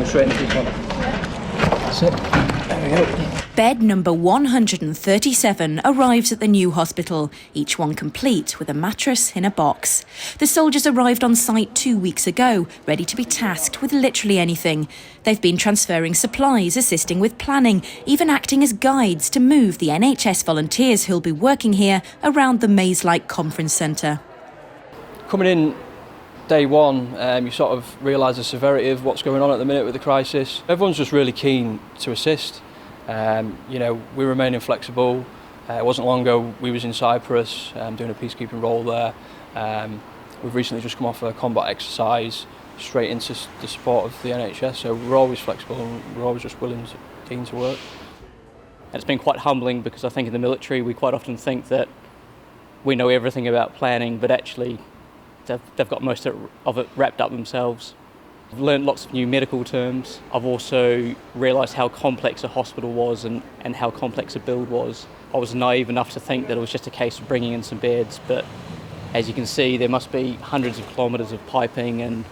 straight into this one. That's it. There we go. Bed number 137 arrives at the new hospital, each one complete with a mattress in a box. The soldiers arrived on site 2 weeks ago, ready to be tasked with literally anything. They've been transferring supplies, assisting with planning, even acting as guides to move the NHS volunteers who'll be working here around the maze-like conference centre. Coming in day one, you sort of realise the severity of what's going on at the minute with the crisis. Everyone's just really keen to assist. You know, we're remaining flexible. It wasn't long ago we was in Cyprus doing a peacekeeping role there. We've recently just come off a combat exercise straight into the support of the NHS, so we're always flexible and we're always just keen to work. It's been quite humbling because I think in the military we quite often think that we know everything about planning, but actually they've got most of it wrapped up themselves. I've learned lots of new medical terms. I've also realised how complex a hospital was and how complex a build was. I was naive enough to think that it was just a case of bringing in some beds, but as you can see, there must be hundreds of kilometres of piping and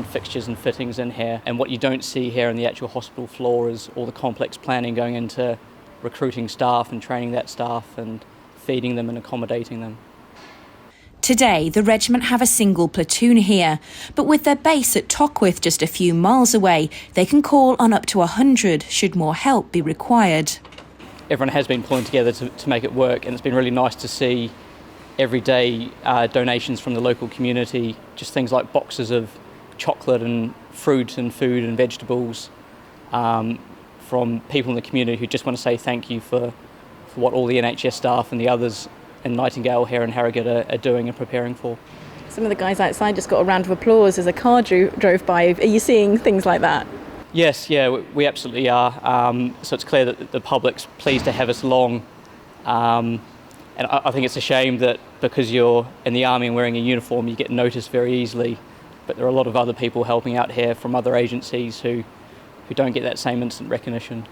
fixtures and fittings in here. And what you don't see here on the actual hospital floor is all the complex planning going into recruiting staff and training that staff and feeding them and accommodating them. Today, the regiment have a single platoon here, but with their base at Tockwith just a few miles away, they can call on up to 100 should more help be required. Everyone has been pulling together to make it work, and it's been really nice to see everyday donations from the local community, just things like boxes of chocolate and fruit and food and vegetables from people in the community who just want to say thank you for what all the NHS staff and the others in Nightingale here in Harrogate are doing and preparing for. Some of the guys outside just got a round of applause as a car drove by. Are you seeing things like that? Yes, yeah, we absolutely are. So it's clear that the public's pleased to have us along. And I think it's a shame that because you're in the army and wearing a uniform, you get noticed very easily. But there are a lot of other people helping out here from other agencies who don't get that same instant recognition.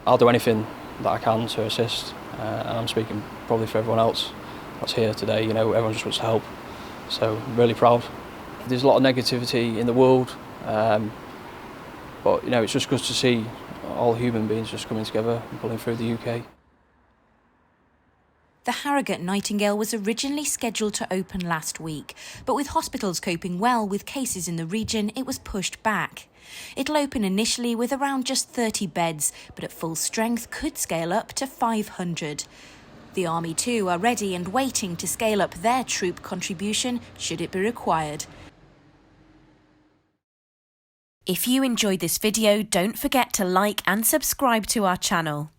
I'll do anything that I can to assist, and I'm speaking probably for everyone else that's here today. You know, everyone just wants to help, so I'm really proud. There's a lot of negativity in the world, but you know, it's just good to see all human beings just coming together and pulling through the UK. The Harrogate Nightingale was originally scheduled to open last week, but with hospitals coping well with cases in the region, it was pushed back. It'll open initially with around just 30 beds, but at full strength could scale up to 500. The Army too are ready and waiting to scale up their troop contribution should it be required. If you enjoyed this video, don't forget to like and subscribe to our channel.